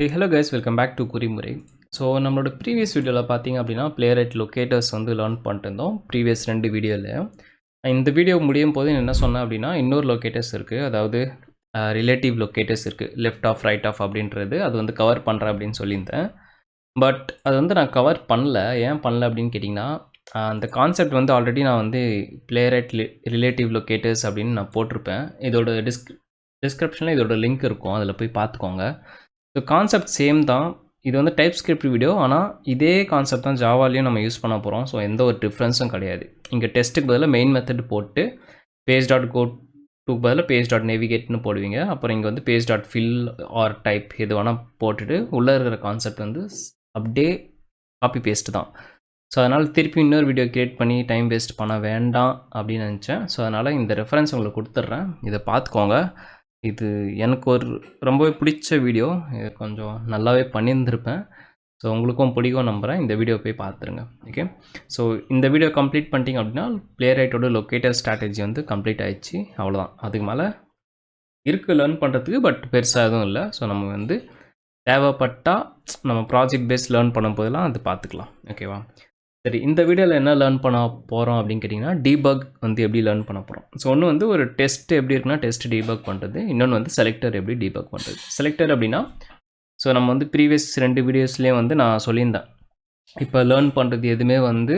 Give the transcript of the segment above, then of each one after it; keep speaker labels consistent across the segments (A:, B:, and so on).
A: Hey, hello guys, welcome back to Kurimurai. So நம்மளோட previous வீடியோவில் பார்த்தீங்க அப்படின்னா Playwright locators வந்து லேர்ன் பண்ணிட்டு இருந்தோம் ப்ரீவியஸ் 2 வீடியோவில். இந்த வீடியோ முடியும் போது என்ன சொன்னேன் அப்படின்னா இன்னொரு லொக்கேட்டர்ஸ் இருக்குது, அதாவது ரிலேட்டிவ் லொக்கேட்டர்ஸ் இருக்குது, லெஃப்ட் ஆஃப் ரைட் ஆஃப் அப்படின்றது அது வந்து கவர் பண்ணுறேன் அப்படின்னு சொல்லியிருந்தேன். பட் அது வந்து நான் கவர் பண்ணல. ஏன் பண்ணல அப்படின்னு கேட்டிங்கன்னா அந்த கான்செப்ட் வந்து ஆல்ரெடி நான் வந்து Playwright ரிலேட்டிவ் லொக்கேட்டர்ஸ் அப்படின்னு நான் போட்டிருப்பேன். இதோட டிஸ்கிரிப்ஷனில் இதோட லிங்க் இருக்கும், அதில் போய் பார்த்துக்கோங்க. ஸோ கான்செப்ட் சேம் தான். இது வந்து டைப் ஸ்கிரிப்ட் வீடியோ, ஆனால் இதே கான்செப்ட் தான் ஜாவாலையும் நம்ம யூஸ் பண்ண போகிறோம். ஸோ எந்த ஒரு டிஃப்ரென்ஸும் கிடையாது. இங்கே டெஸ்ட்டுக்கு பதிலாக மெயின் மெத்தட் போட்டு page.go பதிலாக page.navigateனு போடுவீங்க. அப்புறம் இங்கே வந்து page.fill ஆர் டைப் எது வேணால் போட்டுட்டு உள்ளே இருக்கிற கான்செப்ட் வந்து அப்படியே காப்பி பேஸ்ட்டு தான். ஸோ அதனால் திருப்பி இன்னொரு வீடியோ க்ரியேட் பண்ணி டைம் வேஸ்ட் பண்ண வேண்டாம் அப்படின்னு நினச்சேன். ஸோ அதனால் இந்த ரெஃபரன்ஸ் உங்களுக்கு கொடுத்துட்றேன், இதை பார்த்துக்கோங்க. இது எனக்கு ஒரு ரொம்பவே பிடிச்ச வீடியோ, இது கொஞ்சம் நல்லாவே பண்ணியிருந்திருப்பேன். ஸோ உங்களுக்கும் பிடிக்கும் நம்புகிறேன். இந்த வீடியோ போய் பார்த்துருங்க. ஓகே, ஸோ இந்த வீடியோ கம்ப்ளீட் பண்ணிட்டீங்க அப்படின்னா Playwright லொக்கேட்டர் ஸ்ட்ராட்டஜி வந்து கம்ப்ளீட் ஆகிடுச்சு, அவ்வளோதான். அதுக்கு மேலே இருக்குது லேர்ன் பண்ணுறதுக்கு, பட் பெருசாக எதுவும் இல்லை. ஸோ நம்ம வந்து தேவைப்பட்டால் நம்ம ப்ராஜெக்ட் பேஸ் லேர்ன் பண்ணும் போதெல்லாம் அது பார்த்துக்கலாம். ஓகேவா? சரி, இந்த வீடியோவில் என்ன லேர்ன் பண்ண போகிறோம் அப்படின்னு கேட்டிங்கன்னா டீபக் வந்து எப்படி லேர்ன் பண்ண போகிறோம். ஸோ ஒன்று வந்து ஒரு டெஸ்ட் எப்படி இருக்குன்னா டெஸ்ட் டீபக் பண்ணுறது, இன்னொன்று வந்து செலக்டர் எப்படி டீபக் பண்ணுறது. செலக்டர் அப்படின்னா ஸோ நம்ம வந்து ப்ரீவியஸ் 2 வீடியோஸ்லேயே வந்து நான் சொல்லியிருந்தேன், இப்போ லேர்ன் பண்ணுறது எதுவுமே வந்து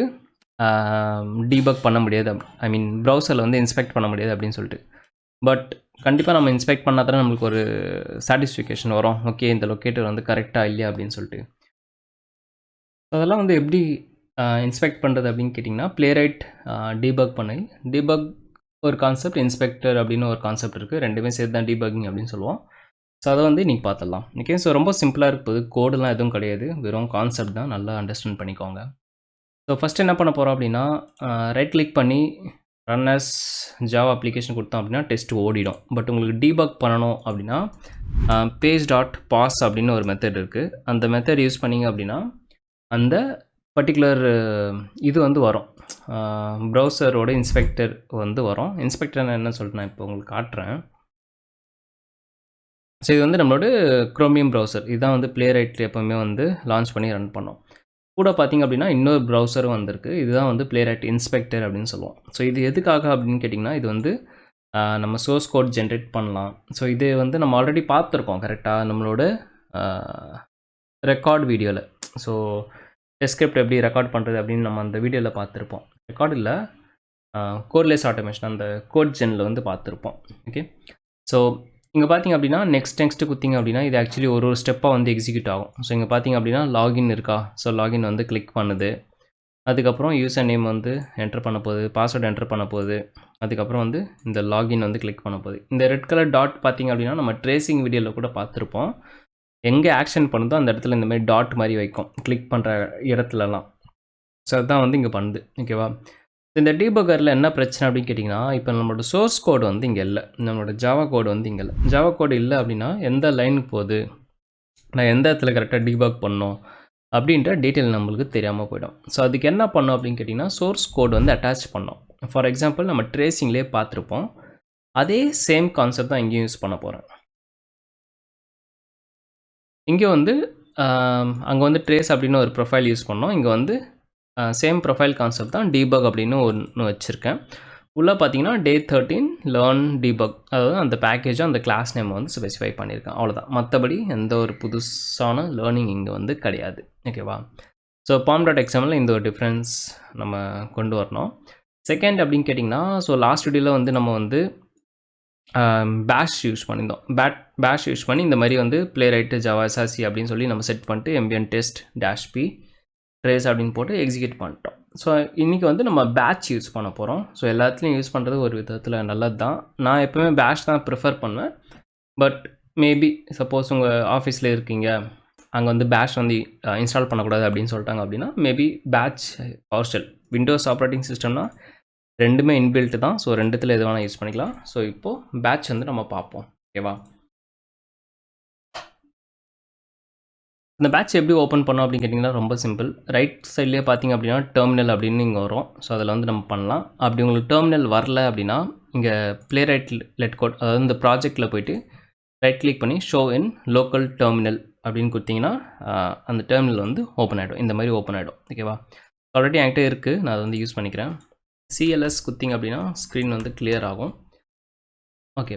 A: டீபக் பண்ண முடியாது, ஐ மீன் ப்ரௌசரில் வந்து இன்ஸ்பெக்ட் பண்ண முடியாது அப்படின்னு சொல்லிட்டு. பட் கண்டிப்பாக நம்ம இன்ஸ்பெக்ட் பண்ணால் தானே நம்மளுக்கு ஒரு சாட்டிஸ்ஃபிகேஷன் வரும், ஓகே இந்த லொக்கேட்டர் வந்து கரெக்டாக இல்லையா அப்படின்னு சொல்லிட்டு. அதெல்லாம் வந்து எப்படி இன்ஸ்பெக்ட் பண்ணுறது அப்படின்னு கேட்டிங்கன்னா Playwright டீபக் பண்ணி, டீபக் ஒரு கான்செப்ட், இன்ஸ்பெக்டர் அப்படின்னு ஒரு கான்செப்ட் இருக்குது, ரெண்டுமே சேர்த்து தான் டீபக்கிங் அப்படின்னு சொல்லுவோம். ஸோ அதை வந்து இன்றைக்கி பார்த்துடலாம். ஓகே, ஸோ ரொம்ப சிம்பிளாக இருக்குது, கோடெலாம் எதுவும் கிடையாது, வெறும் கான்செப்ட் தான், நல்லா அண்டர்ஸ்டாண்ட் பண்ணிக்கோங்க. ஸோ ஃபஸ்ட் என்ன பண்ண போகிறோம் அப்படின்னா ரைட் கிளிக் பண்ணி ரன் அஸ் ஜாவா அப்ளிகேஷன் கொடுத்தோம் அப்படின்னா டெஸ்ட் ஓடிடும். பட் உங்களுக்கு டீபக் பண்ணணும் அப்படின்னா page.pause அப்படின்னு ஒரு மெத்தட் இருக்குது. அந்த மெத்தட் யூஸ் பண்ணிங்க அப்படின்னா அந்த பர்டிகுலர் இது வந்து வரும், ப்ரௌசரோட இன்ஸ்பெக்டர் வந்து வரும். இன்ஸ்பெக்டர் என்ன சொல்லிட்டு நான் இப்போ உங்களுக்கு காட்டுறேன். ஸோ இது வந்து நம்மளோட குரோமியம் ப்ரௌசர், இதுதான் வந்து Playwright எப்போவுமே வந்து லான்ச் பண்ணி ரன் பண்ணோம். கூட பார்த்திங்க அப்படின்னா இன்னொரு ப்ரௌசரும் வந்திருக்கு, இதுதான் வந்து Playwright இன்ஸ்பெக்டர் அப்படின்னு சொல்லுவோம். ஸோ இது எதுக்காக அப்படின்னு கேட்டிங்கன்னா இது வந்து நம்ம சோர்ஸ் கோட் ஜென்ரேட் பண்ணலாம். ஸோ இது வந்து நம்ம ஆல்ரெடி பார்த்துருக்கோம் கரெக்டாக நம்மளோட ரெக்கார்ட் வீடியோவில். ஸோ டெஸ்கிரிப்ட் எப்படி ரெக்கார்ட் பண்ணுறது அப்படின்னு நம்ம அந்த வீடியோவில் பார்த்துருப்போம். ரெக்கார்டு இல்லை, கோட்லெஸ் ஆட்டோமேஷன் அந்த கோட் ஜெனில் வந்து பார்த்துருப்போம். ஓகே, ஸோ இங்கே பார்த்திங்க அப்படின்னா நெக்ஸ்ட்டு குத்திங்க அப்படின்னா இது ஆக்சுவலி ஒரு ஸ்டெப்பாக வந்து எக்ஸிக்யூட் ஆகும். ஸோ இங்கே பார்த்திங்க அப்படின்னா லாகின் இருக்கா, ஸோ லாகின் வந்து கிளிக் பண்ணுது. அதுக்கப்புறம் யூசர் நேம் வந்து என்டர் பண்ண போகுது, பாஸ்வேர்டு என்டர் பண்ண போகுது. அதுக்கப்புறம் வந்து இந்த லாகின் வந்து கிளிக் பண்ண போகுது. இந்த ரெட் கலர் டாட் பார்த்திங்க அப்படின்னா நம்ம ட்ரேசிங் வீடியோவில் கூட பார்த்துருப்போம், எங்கே ஆக்ஷன் பண்ணுதோ அந்த இடத்துல இந்த மாதிரி டாட் மாதிரி வைக்கும் கிளிக் பண்ணுற இடத்துலலாம். ஸோ அதுதான் வந்து இங்கே பண்ணுது. ஓகேவா? இந்த டீபக்கரில் என்ன பிரச்சனை அப்படின்னு கேட்டிங்கன்னா இப்போ நம்மளோட சோர்ஸ் கோடு வந்து இங்கே இல்லை, நம்மளோட ஜாவா கோடு வந்து இங்கே இல்லை. ஜாவா கோடு இல்லை அப்படின்னா எந்த லைனுக்கு போகுது, நான் எந்த இடத்துல கரெக்டாக டீபக் பண்ணணும் அப்படின்ற டீட்டெயில் நம்மளுக்கு தெரியாமல் போயிடும். ஸோ அதுக்கு என்ன பண்ணோம் அப்படின்னு கேட்டிங்கன்னா சோர்ஸ் கோடு வந்து அட்டாச் பண்ணோம். ஃபார் எக்ஸாம்பிள் நம்ம ட்ரேசிங்லேயே பார்த்துருப்போம், அதே சேம் கான்செப்ட் தான் இங்கேயும் யூஸ் பண்ண போகிறேன். இங்கே வந்து அங்கே வந்து ட்ரேஸ் அப்படின்னு ஒரு ப்ரொஃபைல் யூஸ் பண்ணோம், இங்கே வந்து சேம் ப்ரொஃபைல் கான்செப்ட் தான் டீபக் அப்படின்னு ஒன்று வச்சுருக்கேன். உள்ளே பார்த்தீங்கன்னா Day 13 லேர்ன் டீபக், அதாவது அந்த பேக்கேஜும் அந்த கிளாஸ் நேம் வந்து ஸ்பெசிஃபை பண்ணியிருக்கேன், அவ்வளோதான். மற்றபடி எந்த ஒரு புதுசான லேர்னிங் இங்கே வந்து கிடையாது. ஓகேவா? ஸோ pom.xml இந்த ஒரு டிஃப்ரென்ஸ் நம்ம கொண்டு வரணும். செகண்ட் அப்படின்னு கேட்டிங்கன்னா ஸோ லாஸ்ட் வீடியோவில் வந்து நம்ம வந்து பேஷ் யூஸ் பண்ணியிருந்தோம். பேஷ் யூஸ் பண்ணி இந்த மாதிரி வந்து Playwright ஜாவா SRC அப்படின்னு சொல்லி நம்ம செட் பண்ணிட்டு ambient test -p ட்ரேஸ் அப்படின்னு போட்டு எக்ஸிக்யூட் பண்ணிட்டோம். ஸோ இன்றைக்கி வந்து நம்ம பேட்ச் யூஸ் பண்ண போகிறோம். ஸோ எல்லாத்துலேயும் யூஸ் பண்ணுறது ஒரு விதத்தில் நல்லது தான். நான் எப்போவுமே பேஷ் தான் ப்ரிஃபர் பண்ணுவேன். பட் மேபி சப்போஸ் உங்கள் ஆஃபீஸில் இருக்கீங்க, அங்கே வந்து பேஷ் வந்து இன்ஸ்டால் பண்ணக்கூடாது அப்படின்னு சொல்லிட்டாங்க அப்படின்னா maybe batch PowerShell Windows operating சிஸ்டம்னா ரெண்டுமே இன்பில்ட் தான். ஸோ ரெண்டுத்தில் எது வேணால் யூஸ் பண்ணிக்கலாம். ஸோ இப்போது பேட்ச் வந்து நம்ம பார்ப்போம். ஓகேவா? இந்த பேட்ச் எப்படி ஓப்பன் பண்ணோம் அப்படின்னு கேட்டிங்கன்னா ரொம்ப சிம்பிள். ரைட் சைட்லேயே பார்த்திங்க அப்படின்னா டெர்மினல் அப்படின்னு இங்கே வரும். ஸோ அதில் வந்து நம்ம பண்ணலாம். அப்படி உங்களுக்கு டெர்மினல் வரல அப்படின்னா இங்கே Playwright letcode, அதாவது இந்த ப்ராஜெக்டில் போய்ட்டு ரைட் கிளிக் பண்ணி ஷோ இன் லோக்கல் டெர்மினல் அப்படின்னு கொடுத்தீங்கன்னா அந்த டெர்மினல் வந்து ஓப்பன் ஆகிடும், இந்த மாதிரி ஓப்பன் ஆகிடும். ஓகேவா? ஆல்ரெடி என்கிட்ட இருக்குது, நான் அதை வந்து யூஸ் பண்ணிக்கிறேன். CLS கொடுத்தீங்க அப்படின்னா ஸ்க்ரீன் வந்து கிளியர் ஆகும். ஓகே,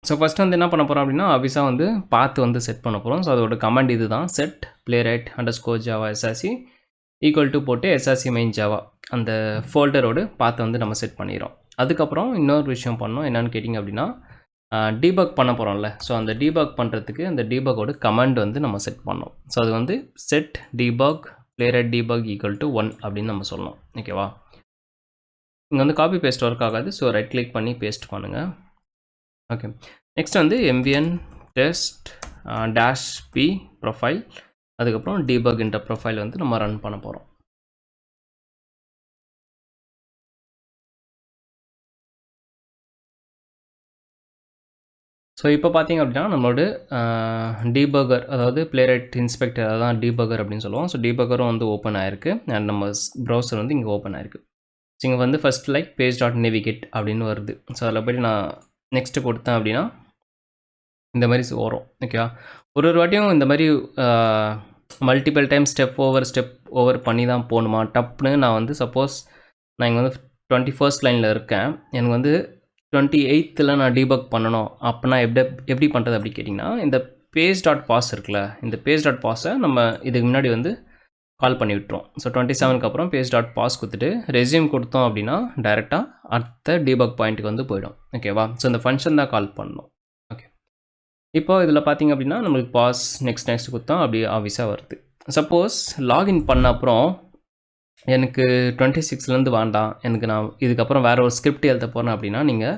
A: ஸோ ஃபஸ்ட்டு வந்து என்ன பண்ண போகிறோம் அப்படின்னா ஆஃபீஸாக வந்து பாத்து வந்து செட் பண்ண போகிறோம். ஸோ அதோட கமாண்ட் இது தான், set playwright _java src equal to போட்டு src main java அந்த ஃபோல்டரோட பாத்தை வந்து நம்ம செட் பண்ணிடுறோம். அதுக்கப்புறம் இன்னொரு விஷயம் பண்ணோம், என்னென்னு கேட்டிங்க அப்படின்னா டீபக் பண்ண போகிறோம்ல, ஸோ அந்த டீபக் பண்ணுறதுக்கு அந்த டீபக்கோட கமாண்ட் வந்து நம்ம செட் பண்ணோம். ஸோ அது வந்து set debug playwright debug equal to 1 அப்படின்னு நம்ம சொல்லணும். ஓகேவா? இங்கே வந்து காப்பி பேஸ்ட் ஒர்க் ஆகாது, ஸோ ரைட் கிளிக் பண்ணி பேஸ்ட் பண்ணுங்கள். ஓகே, நெக்ஸ்ட் வந்து mbn test -p ப்ரொஃபைல், அதுக்கப்புறம் debug என்ற ப்ரொஃபைல் வந்து நம்ம ரன் பண்ண போகிறோம். ஸோ இப்போ பார்த்தீங்க அப்படின்னா நம்மளோட டீபகர், அதாவது பிளேரைட் இன்ஸ்பெக்டர், அதான் டீபகர் அப்படின்னு சொல்லுவோம். ஸோ டீபகரும் வந்து ஓப்பன் ஆயிருக்கு அண்ட் நம்ம ப்ரௌசர் வந்து இங்கே ஓப்பன் ஆயிருக்கு. ஸோ இங்கே வந்து ஃபஸ்ட் லைக் page.navigate அப்படின்னு வருது. ஸோ அதில் போய்ட்டு நான் நெக்ஸ்ட்டு கொடுத்தேன் அப்படின்னா இந்த மாதிரி வரும். ஓகேவா? ஒரு வாட்டியும் இந்த மாதிரி மல்டிபிள் டைம் ஸ்டெப் ஓவர் பண்ணி தான் போகணுமா டப்புன்னு? நான் வந்து சப்போஸ் நான் இங்கே வந்து 21st லைனில் இருக்கேன், எனக்கு வந்து 28th நான் டீபக் பண்ணணும் அப்படின்னா எப்படி பண்ணுறது அப்படி கேட்டிங்கன்னா, இந்த page.pause இருக்குல்ல, இந்த page.pause நம்ம இதுக்கு முன்னாடி வந்து கால் பண்ணி விட்டுரும். ஸோ 27க்கு அப்புறம் page.pause கொடுத்துட்டு ரெஸ்யூம் கொடுத்தோம் அப்படின்னா டைரெக்டாக அடுத்த டீபக் பாயிண்ட்டுக்கு வந்து போயிடும். ஓகேவா? ஸோ இந்த ஃபங்க்ஷன் தான் கால் பண்ணணும். ஓகே, இப்போ இதில் பார்த்தீங்க அப்படின்னா நம்மளுக்கு பாஸ் நெக்ஸ்ட் கொடுத்தோம், அப்படி ஆஃபீஸாக வருது. சப்போஸ் லாகின் பண்ண அப்புறம் எனக்கு 26லேருந்து வேண்டாம், எனக்கு நான் இதுக்கப்புறம் வேறு ஒரு ஸ்கிரிப்ட் எழுத போகிறேன் அப்படின்னா நீங்கள்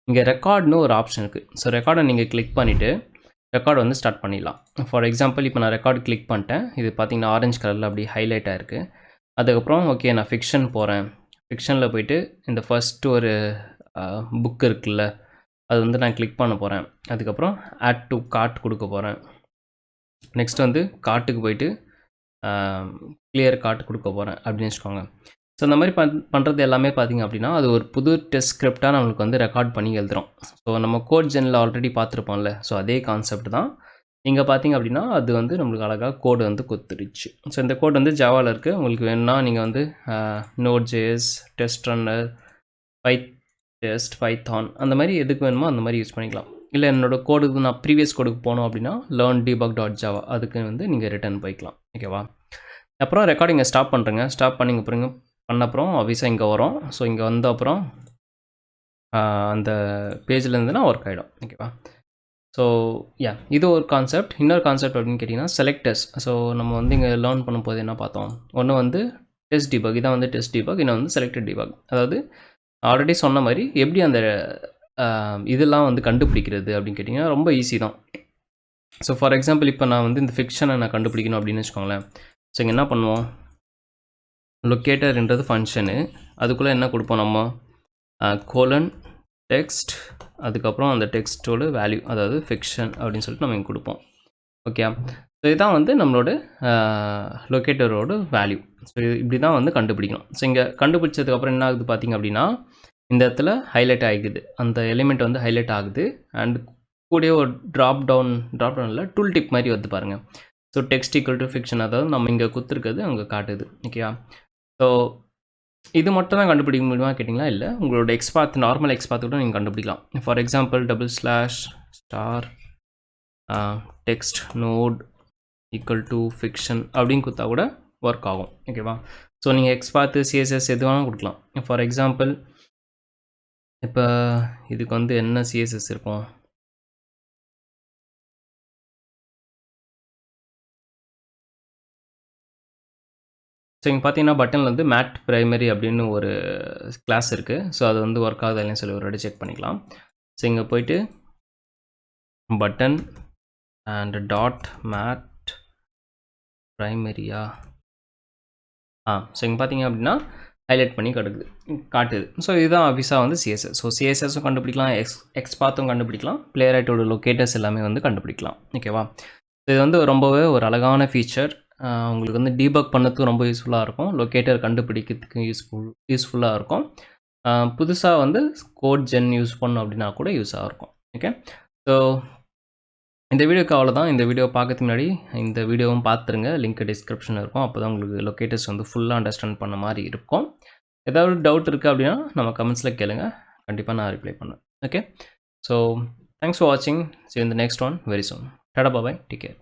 A: இங்கே ரெக்கார்ட்னு ஒரு ஆப்ஷன் இருக்குது. ஸோ ரெக்கார்டை நீங்கள் கிளிக் பண்ணிவிட்டு ரெக்கார்டு வந்து ஸ்டார்ட் பண்ணிடலாம். ஃபார் எக்ஸாம்பிள் இப்போ நான் ரெக்கார்டு கிளிக் பண்ணிட்டேன், இது பார்த்தீங்கன்னா ஆரஞ்சு கலரில் அப்படி ஹைலைட் ஆகிருக்கு. அதுக்கப்புறம் ஓகே, நான் ஃபிக்ஷன் போகிறேன். ஃபிக்ஷனில் போயிட்டு இந்த ஃபஸ்ட்டு ஒரு புக் இருக்குல்ல, அது வந்து நான் கிளிக் பண்ண போகிறேன். அதுக்கப்புறம் ஆட் டு கார்ட் கொடுக்க போகிறேன். நெக்ஸ்ட் வந்து கார்ட்டுக்கு போயிட்டு கிளியர் கார்ட் கொடுக்க போகிறேன் அப்படின்னு வச்சுக்கோங்க. ஸோ இந்த மாதிரி பண்ணுறது எல்லாமே பார்த்திங்க அப்படின்னா அது ஒரு புது டெஸ்ட் ஸ்கிரிப்டாக நம்மளுக்கு வந்து ரெக்கார்ட் பண்ணி எழுதுகிறோம். ஸோ நம்ம கோட் ஜெனில் ஆல்ரெடி பார்த்துருப்போம்ல, ஸோ அதே கான்செப்ட் தான் இங்கே பார்த்திங்க அப்படின்னா அது வந்து நம்மளுக்கு அழகாக கோடு வந்து கொடுத்துருச்சு. ஸோ இந்த கோட் வந்து ஜாவாவில் இருக்குது. உங்களுக்கு வேணும்னா நீங்கள் வந்து Node.js, test runner, test Python அந்த மாதிரி எதுக்கு வேணுமோ அந்த மாதிரி யூஸ் பண்ணிக்கலாம். இல்லை என்னோடய கோடுக்கு நான் ப்ரீவியஸ் கோடுக்கு போனோம் அப்படின்னா learn_debug.java அதுக்கு வந்து நீங்கள் ரிட்டர்ன் போய்க்கலாம். ஓகேவா? அப்புறம் ரெக்கார்டிங்கை ஸ்டாப் பண்ணுறேங்க. ஸ்டாப் பண்ணிங்க பண்ண அப்புறம் ஆஃபீஸாக இங்கே வரும். ஸோ இங்கே வந்த அப்புறம் அந்த பேஜில் இருந்துன்னா ஒர்க் ஆகிடும். ஓகேவா? ஸோ இது ஒரு கான்செப்ட். இன்னொரு கான்செப்ட் அப்படின்னு கேட்டிங்கன்னா செலக்டர்ஸ். ஸோ நம்ம வந்து இங்கே லேர்ன் பண்ணும்போது என்ன பார்த்தோம், ஒன்று வந்து டெஸ்ட் டிபக், இதான் வந்து டெஸ்ட் டிபக், இன்னும் வந்து செலக்டட் டிபக். அதாவது ஆல்ரெடி சொன்ன மாதிரி எப்படி அந்த இதெல்லாம் வந்து கண்டுபிடிக்கிறது அப்படின்னு கேட்டிங்கன்னா ரொம்ப ஈஸி தான். ஸோ ஃபார் எக்ஸாம்பிள் இப்போ நான் வந்து இந்த ஃபிக்ஷனை நான் கண்டுபிடிக்கணும் அப்படின்னு வச்சுக்கோங்களேன். ஸோ இங்கே என்ன பண்ணுவோம், லொக்கேட்டர்ன்றது ஃபங்க்ஷனு, அதுக்குள்ளே என்ன கொடுப்போம் நம்ம கோலன் டெக்ஸ்ட், அதுக்கப்புறம் அந்த டெக்ஸ்ட்டோட வேல்யூ, அதாவது ஃபிக்ஷன் அப்படின்னு சொல்லிட்டு நம்ம இங்கே கொடுப்போம். ஓகே, ஸோ இதுதான் வந்து நம்மளோட லொக்கேட்டரோட வேல்யூ. ஸோ இப்படி தான் வந்து கண்டுபிடிக்கணும். ஸோ இங்கே கண்டுபிடிச்சதுக்கப்புறம் என்ன ஆகுது பார்த்திங்க அப்படின்னா இந்த இடத்துல ஹைலைட் ஆகிக்குது, அந்த எலிமெண்ட் வந்து ஹைலைட் ஆகுது. அண்ட் கூடிய ஒரு ட்ராப்டவுனில் டூல் டிப் மாதிரி வந்து பாருங்கள். So text equal to fiction, அதாவது நம்ம இங்கே கொடுத்துருக்கிறது அங்கே காட்டுது. ஓகேவா? ஸோ இது மட்டும் தான் கண்டுபிடிக்க முடியுமா கேட்டிங்களா? இல்லை, உங்களோட எக்ஸ்பாத், நார்மல் எக்ஸ்பாத் கூட நீங்கள் கண்டுபிடிக்கலாம். For example /* text not equal to fiction அப்படின்னு கொடுத்தா கூட ஒர்க் ஆகும். ஓகேவா? ஸோ நீங்கள் எக்ஸ்பாத்து, சிஎஸ்எஸ் எது வேணாலும் கொடுக்கலாம். ஃபார் எக்ஸாம்பிள் இப்போ இதுக்கு வந்து என்ன சிஎஸ்எஸ் இருக்கும், ஸோ இங்கே பார்த்தீங்கன்னா பட்டனில் வந்து மேட் ப்ரைமரி அப்படின்னு ஒரு கிளாஸ் இருக்குது. ஸோ அது வந்து ஒர்க் ஆகுது இல்லைன்னு சொல்லி ஒரு வாட்டி செக் பண்ணிக்கலாம். ஸோ இங்கே போயிட்டு பட்டன் அண்ட் .மேட் ப்ரைமரியா, ஸோ இங்கே பார்த்தீங்க அப்படின்னா ஹைலைட் பண்ணி காட்டுது. ஸோ இதுதான் ஆஃபீஸாக வந்து சிஎஸ்எஸ். ஸோ சிஎஸ்எஸும் கண்டுபிடிக்கலாம், எக்ஸ்பாத்தும் கண்டுபிடிக்கலாம், பிளேரைட்டோட லொக்கேட்டர்ஸ் எல்லாமே வந்து கண்டுபிடிக்கலாம். ஓகேவா? இது வந்து ரொம்பவே ஒரு அழகான ஃபீச்சர். உங்களுக்கு வந்து டீபக் பண்ணதுக்கு ரொம்ப யூஸ்ஃபுல்லாக இருக்கும், லொக்கேட்டர் கண்டுபிடிக்கிறதுக்கு யூஸ்ஃபுல்லாக இருக்கும். புதுசாக வந்து கோட் ஜென் யூஸ் பண்ணோம் அப்படின்னா கூட யூஸாக இருக்கும். ஓகே, ஸோ இந்த வீடியோக்கு அவ்வளோதான். இந்த வீடியோ பார்க்கறதுக்கு முன்னாடி இந்த வீடியோவும் பார்த்துருங்க. லிங்க் டிஸ்கிரிப்ஷனில் இருக்கும். அப்போ தான் உங்களுக்கு லொக்கேட்டர்ஸ் வந்து ஃபுல்லாக அண்டர்ஸ்டாண்ட் பண்ண மாதிரி இருக்கும். ஏதாவது டவுட் இருக்குது அப்படின்னா நம்ம கமெண்ட்ஸில் கேளுங்க. கண்டிப்பாக நான் ரிப்ளை பண்ணுவேன். ஓகே, ஸோ தேங்க்ஸ் ஃபார் வாட்சிங். See you in the next one very soon. Tada, bye bye, take care.